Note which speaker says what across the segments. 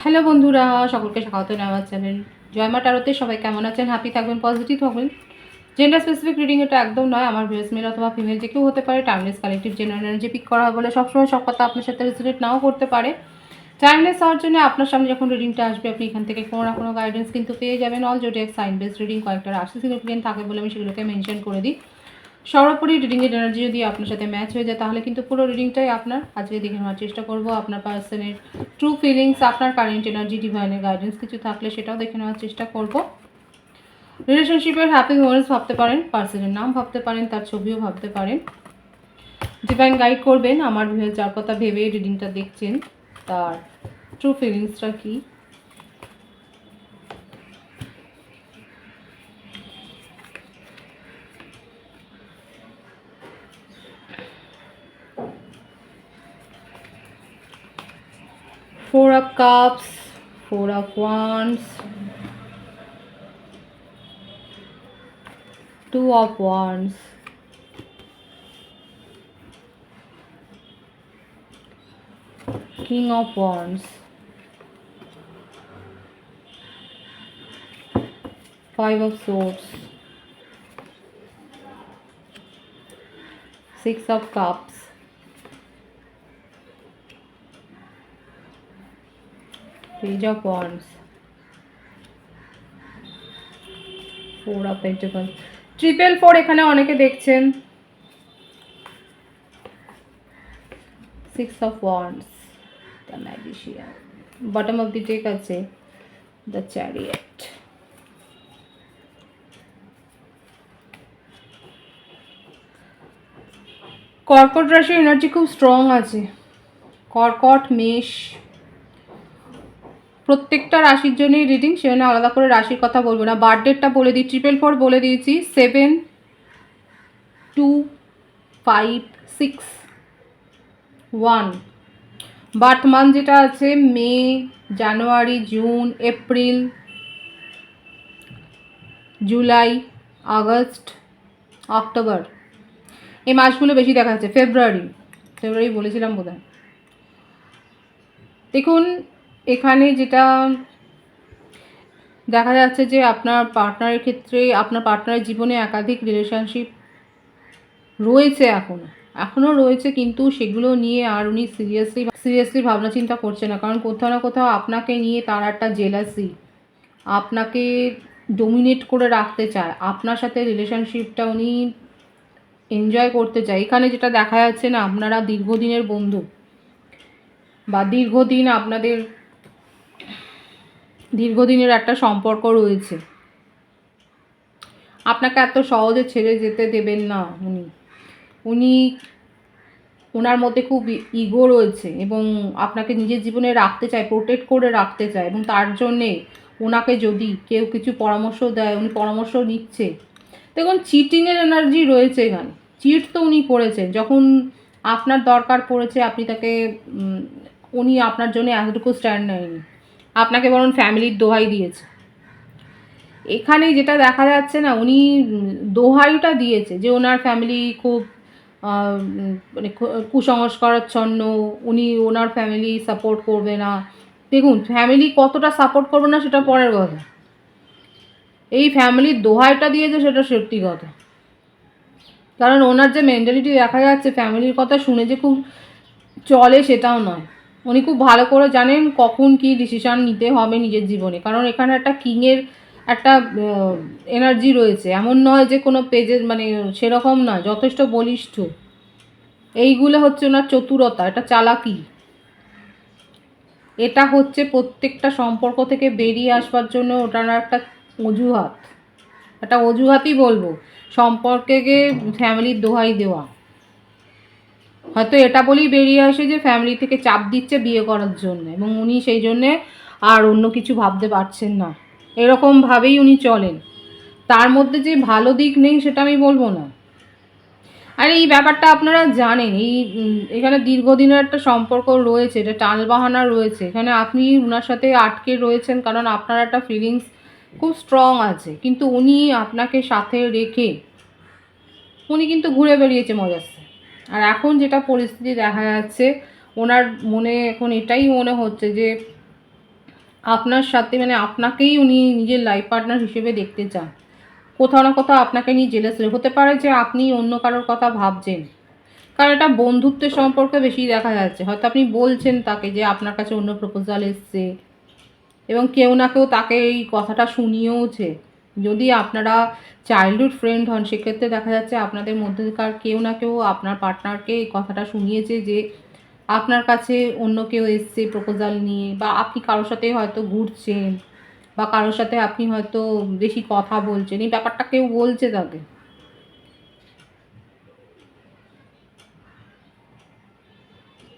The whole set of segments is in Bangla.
Speaker 1: হ্যালো বন্ধুরা, সকলকে স্বাগত আমার চ্যানেল জয় মা টারোতে। সবাই কেমন আছেন? হ্যাপি থাকবেন, পজিটিভ থাকবেন। জেন্ডার স্পেসিফিক রিডিং এটা একদম নয়। আমার ভিউয়ার্স মেল অথবা ফিমেল যে কেউ হতে পারে। Timeless collective general energy pick করা হয় বলে সবসময় সব কথা আপনার সাথে রেসোনেট নাও করতে পারে। টাইমলেস হওয়ার জন্য আপনার সামনে যখন রিডিংটা আসবে, আপনি এখান থেকে কোনো না কোনো গাইডেন্স কিন্তু পেয়ে যাবেন। All zodiac sign based reading কয়েকটা রাশি সিগনিফিকেন্ট থাকে বলে আমি সেগুলোকে মেনশন করে দিই। সর্বোপরি রিডিংয়ের এনার্জি যদি আপনার সাথে ম্যাচ হয়ে যায় তাহলে কিন্তু পুরো রিডিংটাই আপনার। আজকে দেখে নেওয়ার চেষ্টা করব আপনার পার্সনের ট্রু ফিলিংস, আপনার কারেন্ট এনার্জি, ডিভাইনের গাইডেন্স কিছু থাকলে সেটাও দেখে নেওয়ার চেষ্টা করব। রিলেশনশিপের হ্যাপি মোমেন্টস ভাবতে পারেন, পার্সনের নাম ভাবতে পারেন, তার ছবিও ভাবতে পারেন। ডিভাইন গাইড করবেন আমার যার কথা ভেবে রিডিংটা দেখছেন তার ট্রু ফিলিংসটা কী। Four of Cups, Four of Wands, Two of Wands, King of Wands, Five of Swords, Six of Cups, Page of Wands, Four of Pentacles, Triple Four এখানে অনেকে দেখছেন, Six of Wands, The Magician, Bottom of the deck আছে The Chariot. কর্কট রাশির এনার্জি খুব স্ট্রং আছে। কর্কট, মেষ, প্রত্যেকটা রাশির জন্যই রিডিং, সেখানে আলাদা করে রাশির কথা বলবো না। বার্থডেটটা বলে দিই, 444 বলে দিয়েছি, 7, 2, 5, 6, 1। বার্থ মান্থ যেটা আছে May, January, June, April, July, August, October, এই মাসগুলো বেশি দেখা যাচ্ছে। ফেব্রুয়ারি বলেছিলাম বোধহয়। দেখুন এখানে যেটা দেখা যাচ্ছে যে আপনার পার্টনারের ক্ষেত্রে, আপনার পার্টনারের জীবনে একাধিক রিলেশনশিপ রয়েছে, এখনও রয়েছে, কিন্তু সেগুলো নিয়ে আর উনি সিরিয়াসলি ভাবনা চিন্তা করছে না। কারণ কোথাও না কোথাও আপনাকে নিয়ে তার একটা জেলাসি, আপনাকে ডোমিনেট করে রাখতে চায়, আপনার সাথে রিলেশনশিপটা উনি এনজয় করতে চায়। এখানে যেটা দেখা যাচ্ছে না, আপনারা দীর্ঘদিনের বন্ধু বা দীর্ঘদিনের একটা সম্পর্ক রয়েছে। আপনাকে এত সহজে ছেড়ে যেতে দেবেন না উনি। ওনার মধ্যে খুব ইগো রয়েছে এবং আপনাকে নিজের জীবনে রাখতে চায়, প্রোটেক্ট করে রাখতে চায়, এবং তার জন্যে ওনাকে যদি কেউ কিছু পরামর্শ দেয় উনি পরামর্শ নিচ্ছে। দেখুন চিটিংয়ের এনার্জি রয়েছে এখানে। চিট তো উনি করেছেন, যখন আপনার দরকার পড়েছে আপনি তাকে, উনি আপনার জন্য এতটুকু স্ট্যান্ড নেয়নি, আপনাকে বরং ফ্যামিলির দোহাই দিয়েছে। এখানে যেটা দেখা যাচ্ছে না, উনি দোহাইটা দিয়েছে যে ওনার ফ্যামিলি খুব মানে কুসংস্কারাচ্ছন্ন, উনি ওনার ফ্যামিলি সাপোর্ট করবে না। দেখুন ফ্যামিলি কতটা সাপোর্ট করবে না সেটা পরের কথা, এই ফ্যামিলির দোহাইটা দিয়েছে সেটা সত্যি কথা। কারণ ওনার যে মেন্টালিটি দেখা যাচ্ছে, ফ্যামিলির কথা শুনে যে খুব চলে সেটাও নয়। উনি খুব ভালো করে জানেন কখন কি ডিসিশান নিতে হবে নিজের জীবনে। কারণ এখানে একটা কিংয়ের একটা এনার্জি রয়েছে, এমন নয় যে কোনো পেজের মানে সেরকম নয়, যথেষ্ট বলিষ্ঠ। এইগুলো হচ্ছে ওনার চতুরতা, এটা চালাকি, এটা হচ্ছে প্রত্যেকটা সম্পর্ক থেকে বেরিয়ে আসবার জন্য ওটার একটা অজুহাতই বলবো, সম্পর্কে ফ্যামিলির দোহাই দেওয়া। হয়তো এটা বলেই বেরিয়ে আসে যে ফ্যামিলি থেকে চাপ দিচ্ছে বিয়ে করার জন্য, এবং উনি সেই জন্যে আর অন্য কিছু ভাবতে পারছেন না, এরকমভাবেই উনি চলেন। তার মধ্যে যে ভালো দিক নেই সেটা আমি বলবো না। আর এই ব্যাপারটা আপনারা জানেন, এখানে দীর্ঘদিনের একটা সম্পর্ক রয়েছে, এটা টালবাহানা রয়েছে। এখানে আপনি ওনার সাথে আটকে রয়েছেন কারণ আপনার একটা ফিলিংস খুব স্ট্রং আছে, কিন্তু উনি আপনাকে সাথে রেখে উনি কিন্তু ঘুরে বেরিয়েছে মজাচ্ছে। আর এখন যেটা পরিস্থিতি দেখা যাচ্ছে, ওনার মনে এখন এটাই মনে হচ্ছে যে আপনার সাথে মানে আপনাকেই উনি নিজের লাইফ পার্টনার হিসেবে দেখতে চান। কোথাও না কোথাও আপনাকে নিয়ে জেলাস হতে পারে যে আপনি অন্য কারোর কথা ভাবছেন। কারণ এটা বন্ধুত্বের সম্পর্কে বেশি দেখা যাচ্ছে। হয়তো আপনি বলছেন তাকে যে আপনার কাছে অন্য প্রপোজাল এসছে এবং কেউ না কেউ তাকে এই কথাটা শুনিয়েওছে। যদি আপনারা চাইল্ডহুড ফ্রেন্ড হন সেক্ষেত্রে দেখা যাচ্ছে আপনাদের মধ্যেকার কেউ না কেউ আপনার পার্টনারকে এই কথাটা শুনিয়েছে যে আপনার কাছে অন্য কেউ এসছে প্রপোজাল নিয়ে, বা আপনি কারোর সাথে হয়তো ঘুরছেন বা কারোর সাথে আপনি হয়তো বেশি কথা বলছেন, এই ব্যাপারটা কেউ বলছে তাকে।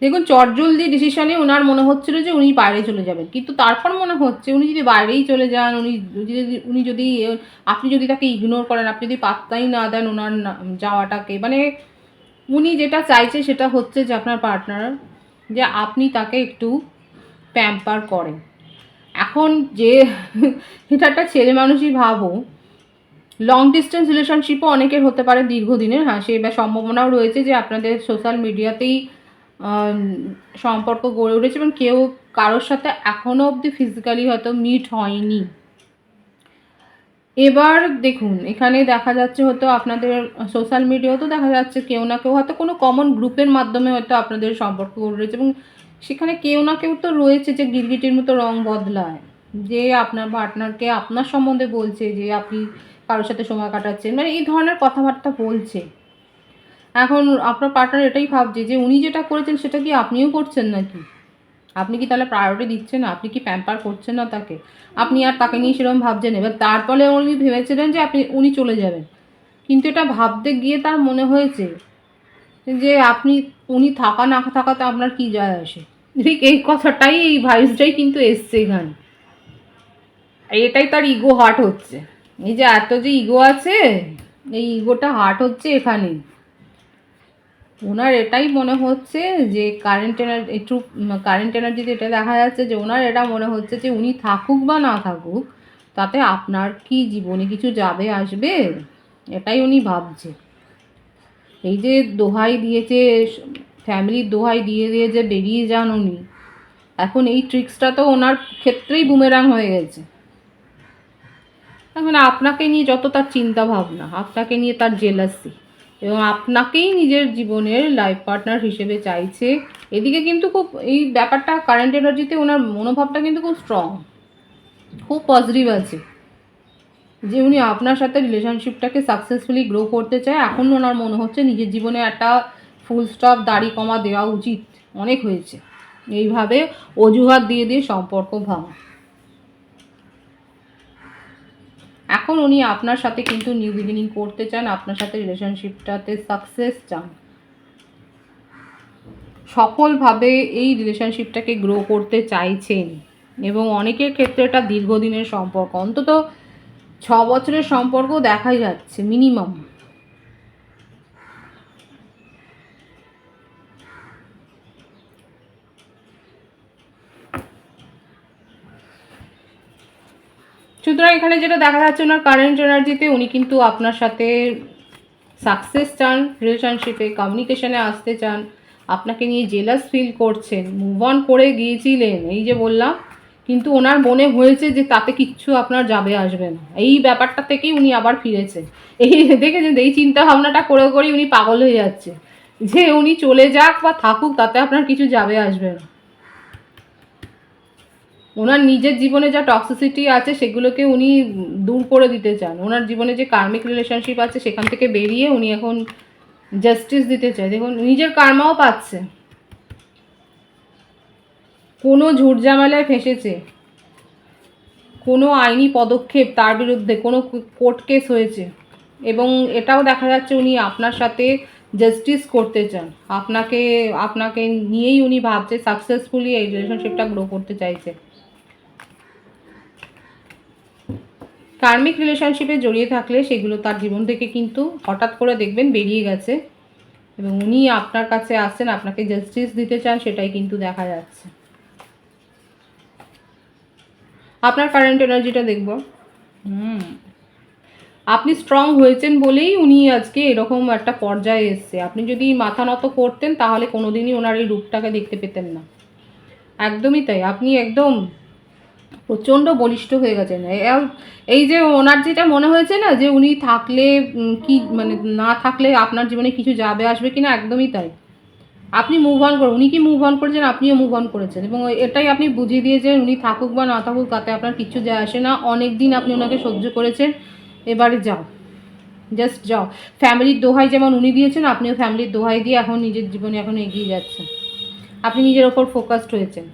Speaker 1: দেখুন চটজলদি ডিসিশনে ওনার মনে হচ্ছিল যে উনি বাইরে চলে যাবেন, কিন্তু তারপর মনে হচ্ছে উনি যদি বাইরেই চলে যান, উনি যদি আপনি যদি তাকে ইগনোর করেন, আপনি যদি পাত্তাই না দেন ওনার যাওয়াটাকে, মানে উনি যেটা চাইছে সেটা হচ্ছে যে আপনার পার্টনার, যে আপনি তাকে একটু প্যাম্পার করেন। এখন যে এটা একটা ছেলে মানুষই ভাবো, লং ডিস্টেন্স রিলেশনশিপও অনেকের হতে পারে দীর্ঘদিনের, হ্যাঁ সে বা সম্ভাবনাও রয়েছে যে আপনাদের সোশ্যাল মিডিয়াতেই সম্পর্ক গড়ে উঠেছে এবং কেউ কারোর সাথে এখনও অবধি ফিজিক্যালি হয়তো মিট হয়নি। এবার দেখুন এখানে দেখা যাচ্ছে হয়তো আপনাদের সোশ্যাল মিডিয়াও তো দেখা যাচ্ছে কেউ না কেউ হয়তো কোনো কমন গ্রুপের মাধ্যমে হয়তো আপনাদের সম্পর্ক গড়ে উঠেছে এবং সেখানে কেউ না কেউ তো রয়েছে যে গিরগিটির মতো রং বদলায়, যে আপনার পার্টনারকে আপনার সম্বন্ধে বলছে যে আপনি কারোর সাথে সময় কাটাচ্ছেন, মানে এই ধরনের কথাবার্তা বলছে। এখন আপনার পার্টনার এটাই ভাবছে যে উনি যেটা করেছেন সেটা কি আপনিও করছেন নাকি? আপনি কি তাহলে প্রায়োরিটি দিচ্ছেন না? আপনি কি প্যাম্পার করছেন না তাকে? আপনি আর তাকে নিয়ে সেরকম ভাবছেন। এবার তারপরে উনি ভেবেছিলেন যে উনি চলে যাবেন। কিন্তু এটা ভাবতে গিয়ে তার মনে হয়েছে যে উনি থাকা না থাকাতে আপনার কি যায় আসে? ঠিক এই কথাটাই, এই ভাইবসটাই কিন্তু এসছে এখানে। এটাই তার ইগো হার্ট হচ্ছে। এই যে এত যে ইগো আছে, এই ইগোটা হার্ট হচ্ছে এখানেই। ওনার এটাই মনে হচ্ছে যে কারেন্ট এনার্জিতে এটা দেখা যাচ্ছে যে ওনার এটা মনে হচ্ছে যে উনি থাকুক বা না থাকুক তাতে আপনার কি জীবনে কিছু যাবে আসবে, এটাই উনি ভাবছে। এই যে দোহাই দিয়েছে, ফ্যামিলির দোহাই দিয়ে দিয়ে যে বেরিয়ে যান উনি, এখন এই ট্রিক্সটা তো ওনার ক্ষেত্রেই বুমেরাং হয়ে গেছে। এখন আপনাকে নিয়ে যত তার চিন্তা ভাবনা, আপনাকে নিয়ে তার জেলাসি, এবং আপনাকেই নিজের জীবনের লাইফ পার্টনার হিসেবে চাইছে। এদিকে কিন্তু খুব এই ব্যাপারটা কারেন্ট এনার্জিতে ওনার মনোভাবটা কিন্তু খুব স্ট্রং, খুব পজিটিভ আছে যে উনি আপনার সাথে রিলেশনশিপটাকে সাকসেসফুলি গ্রো করতে চায়। এখন ওনার মনে হচ্ছে নিজের জীবনে একটা ফুল স্টপ দাড়ি কমা দেওয়া উচিত, অনেক হয়েছে এইভাবে অজুহাত দিয়ে দিয়ে সম্পর্ক ভাঙা। এখন উনি আপনার সাথে কিন্তু নিউ বিগিনিং করতে চান, আপনার সাথে রিলেশনশিপটাতে সাকসেস চান, সফলভাবে এই রিলেশনশিপটাকে গ্রো করতে চাইছেন। এবং অনেকের ক্ষেত্রে এটা দীর্ঘদিনের সম্পর্ক, অন্তত 6 বছরের সম্পর্ক দেখাই যাচ্ছে মিনিমাম। সুতরাং এখানে যেটা দেখা যাচ্ছে ওনার কারেন্ট এনার্জিতে উনি কিন্তু আপনার সাথে সাকসেস চান, রিলেশনশিপে কমিউনিকেশনে আসতে চান, আপনাকে নিয়ে জেলাস ফিল করছেন, মুভ অন করে গিয়েছিলেন এই যে বললাম, কিন্তু ওনার মনে হয়েছে যে তাতে কিচ্ছু আপনার যাবে আসবে না, এই ব্যাপারটা থেকেই উনি আবার ফিরেছে। এই দেখেছেন, এই চিন্তা ভাবনাটা করে করেই উনি পাগল হয়ে যাচ্ছে যে উনি চলে যাক বা থাকুক তাতে আপনার কিছু যাবে আসবে না। ওনার নিজের জীবনে যা টক্সিসিটি আছে সেগুলোকে উনি দূর করে দিতে চান। ওনার জীবনে যে কার্মিক রিলেশনশিপ আছে সেখান থেকে বেরিয়ে উনি এখন জাস্টিস দিতে চায়। দেখুন নিজের কার্মাও পাচ্ছে, কোনো ঝুটঝামেলায় ফেঁসেছে, কোনো আইনি পদক্ষেপ তার বিরুদ্ধে, কোনো কোর্ট কেস হয়েছে, এবং এটাও দেখা যাচ্ছে উনি আপনার সাথে জাস্টিস করতে চান, আপনাকে আপনাকে নিয়েই উনি ভাবছে, সাকসেসফুলি এই রিলেশনশিপটা গ্রো করতে চাইছে। কার্মিক রিলেশনশিপে জড়িয়ে থাকলে সেগুলো তার জীবন থেকে কিন্তু হঠাৎ করে দেখবেন বেরিয়ে গেছে, এবং উনি আপনার কাছে আসছেন, আপনাকে জাস্টিস দিতে চান, সেটাই কিন্তু দেখা যাচ্ছে। আপনার কারেন্ট এনার্জিটা দেখব। আপনি স্ট্রং হয়েছেন বলেই উনি আজকে এরকম একটা পর্যায়ে এসছে। আপনি যদি মাথা নত করতেন তাহলে কোনোদিনই ওনার এই রূপটাকে দেখতে পেতেন না। একদমই তাই, আপনি একদম প্রচণ্ড বলিষ্ঠ হয়ে গেছেন। এই যে ওনার যেটা মনে হয়েছে না যে উনি থাকলে কি মানে না থাকলে আপনার জীবনে কিছু যাবে আসবে কিনা, একদমই তাই। আপনি মুভ অন করুন। উনি কি মুভ অন করেছেন, আপনিও মুভ অন করেছেন, এবং এটাই আপনি বুঝিয়ে দিয়েছেন উনি থাকুক বা না থাকুক তাতে আপনার কিচ্ছু যায় আসে না। অনেক দিন আপনি ওনাকে সহ্য করেছেন, এবারে যাও, জাস্ট যাও। ফ্যামিলির দোহাই যেমন উনি দিয়েছেন, আপনিও ফ্যামিলির দোহাই দিয়ে এখন নিজের জীবনে এখন এগিয়ে যাচ্ছেন। আপনি নিজের ওপর ফোকাসড হয়েছেন,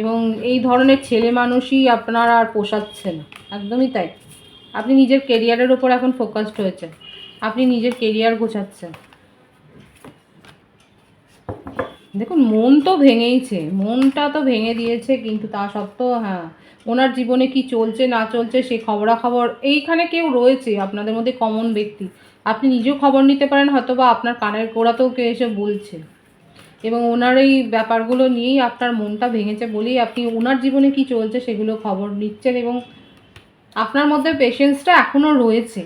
Speaker 1: এবং এই ধরনের ছেলে মানুষই আপনার আর পোষাচ্ছে না, একদমই তাই। আপনি নিজের কেরিয়ারের ওপর এখন ফোকাসড হয়েছেন, আপনি নিজের কেরিয়ার গোছাচ্ছেন। দেখুন, মন তো ভেঙেইছে, মনটা তো ভেঙে দিয়েছে, কিন্তু তা সত্ত্বেও হ্যাঁ, ওনার জীবনে কি চলছে না চলছে সেই খবরাখবর এইখানে কেউ রয়েছে আপনাদের মধ্যে কমন ব্যক্তি, আপনি নিজেও খবর নিতে পারেন, হয়তো বা আপনার কানের গোড়াতেও কেউ এসে বলছে, এবং ওনার এই ব্যাপারগুলো নিয়েই আপনার মনটা ভেঙেছে বলেই আপনি ওনার জীবনে কি চলছে সেগুলো খবর নিচ্ছেন, এবং আপনার মধ্যে পেশেন্সটা এখনও রয়েছে।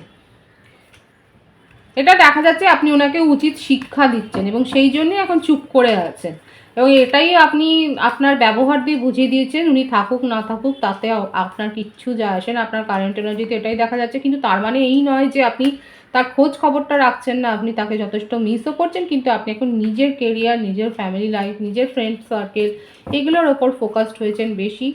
Speaker 1: এটা দেখা যাচ্ছে আপনি ওনাকে উচিত শিক্ষা দিচ্ছেন, এবং সেই জন্যই এখন চুপ করে আছেন, এবং এটাই আপনি আপনার ব্যবহার দিয়ে বুঝিয়ে দিয়েছেন উনি থাকুক না থাকুক তাতে আপনার কিচ্ছু যায় আসে না। আপনার কারেন্ট এনার্জিতে এটাই দেখা যাচ্ছে, কিন্তু তার মানে এই নয় যে আপনি তার খোঁজ খবরটা রাখছেন না, আপনি তাকে যথেষ্ট মিসও করছেন, কিন্তু আপনি এখন নিজের কেরিয়ার, নিজের ফ্যামিলি লাইফ, নিজের ফ্রেন্ড সার্কেল এগুলোর ওপর ফোকাসড হয়েছেন বেশি।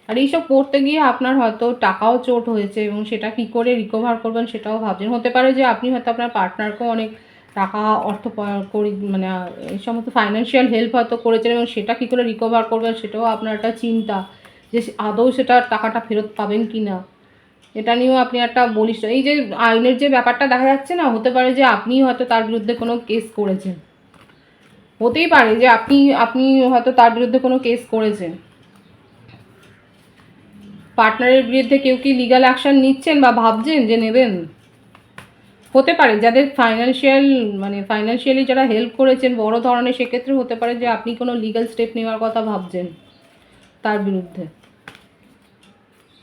Speaker 1: আর এইসব করতে গিয়ে আপনার হয়তো টাকাও চোট হয়েছে, এবং সেটা কী করে রিকভার করবেন সেটাও ভাবছেন। হতে পারে যে আপনি হয়তো আপনার পার্টনারকেও অনেক টাকা অর্থ করি মানে এই সমস্ত ফাইন্যান্সিয়াল হেল্প হয়তো করেছেন, এবং সেটা কী করে রিকভার করবেন সেটাও আপনার একটা চিন্তা, যে আদৌ সেটা টাকাটা ফেরত পাবেন কি না, এটা নিয়েও আপনি একটা বলিষ্ঠ। এই যে আইনের যে ব্যাপারটা দেখা যাচ্ছে না, হতে পারে যে আপনি হয়তো তার বিরুদ্ধে কোনো কেস করেছেন, হতেই পারে যে আপনি আপনি হয়তো তার বিরুদ্ধে কোনো কেস করেছেন। পার্টনারের বিরুদ্ধে কেউ কি লিগ্যাল অ্যাকশন নিচ্ছেন বা ভাবছেন যে নেবেন? হতে পারে যাদের ফাইন্যান্সিয়ালি যারা হেল্প করেছেন বড় ধরনের, সেক্ষেত্রে হতে পারে যে আপনি কোনো লিগ্যাল স্টেপ নেওয়ার কথা ভাবছেন তার বিরুদ্ধে।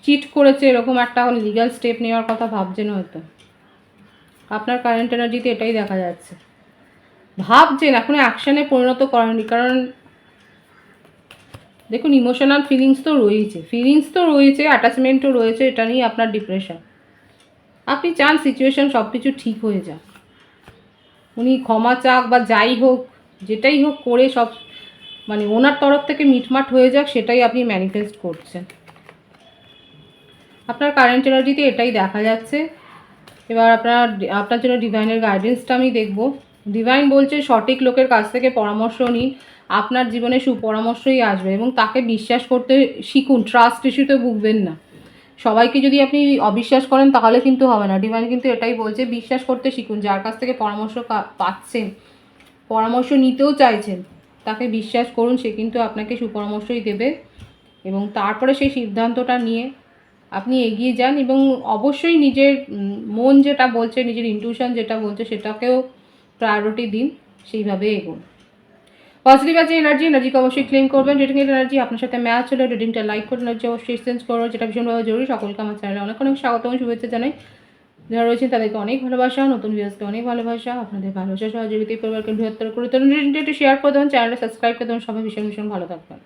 Speaker 1: চিট করেছে এরকম একটা লিগ্যাল স্টেপ নেওয়ার কথা ভাবছেন হয়তো। আপনার কারেন্ট এনার্জিতে এটাই দেখা যাচ্ছে, ভাবছেন, এখনো অ্যাকশানে পরিণত করেননি। কারণ দেখুন, ইমোশনাল ফিলিংস তো রয়েছে, অ্যাটাচমেন্টও রয়েছে, এটা নিয়ে আপনার ডিপ্রেশন। আপনি চান সিচুয়েশন সব কিছু ঠিক হয়ে যাক, উনি ক্ষমা চাক বা যাই হোক, যেটাই হোক করে সব ওনার তরফ থেকে মিটমাট হয়ে যাক, সেটাই আপনি ম্যানিফেস্ট করছেন। আপনার কারেন্ট এনার্জিতে এটাই দেখা যাচ্ছে। এবার আপনার জন্য ডিভাইনের গাইডেন্সটা আমি দেখব। ডিভাইন বলছে সঠিক লোকের কাছ থেকে পরামর্শ নিন, আপনার জীবনে সুপরামর্শই আসবে, এবং তাকে বিশ্বাস করতে শিখুন। ট্রাস্ট ইস্যুতে ভুগবেন না। সবাইকে যদি আপনি অবিশ্বাস করেন তাহলে কিন্তু হবে না। ডিভাইন কিন্তু এটাই বলছে, বিশ্বাস করতে শিখুন। যার কাছ থেকে পরামর্শ পাচ্ছেন, পরামর্শ নিতেও চাইছেন, তাকে বিশ্বাস করুন, সে কিন্তু আপনাকে সুপরামর্শই দেবে, এবং তারপরে সেই সিদ্ধান্তটা নিয়ে আপনি এগিয়ে যান, এবং অবশ্যই নিজের মন যেটা বলছে, নিজের ইনটিউশন যেটা বলছে সেটাকেও প্রায়োরিটি দিন, সেইভাবে এগোন। পজিটিভ আছে এনার্জিকে অবশ্যই ক্লেম করবেন। রেটিং এনার্জি আপনার সাথে ম্যাচ হলে রেটিংটা লাইক করে এনার্জি অবশ্যই এক্সচেঞ্জ করো, যেটা ভীষণভাবে জরুরি। সকলকে আমার চ্যানেলে অনেক অনেক স্বাগত এবং শুভেচ্ছা জানাই। যারা রয়েছেন তাদেরকে অনেক ভালোবাসা, নতুন ভিউয়ার্সকে অনেক ভালোবাসা। আপনাদের ভালোবাসা সহযোগিতায় পরিবারকে বৃহত্তর করে তুলুন। রেটিংটা একটু শেয়ার করে দেবেন, চ্যানেলটা সাবস্ক্রাইব করে দেবেন। সবাই ভীষণ ভীষণ ভালো থাকবেন।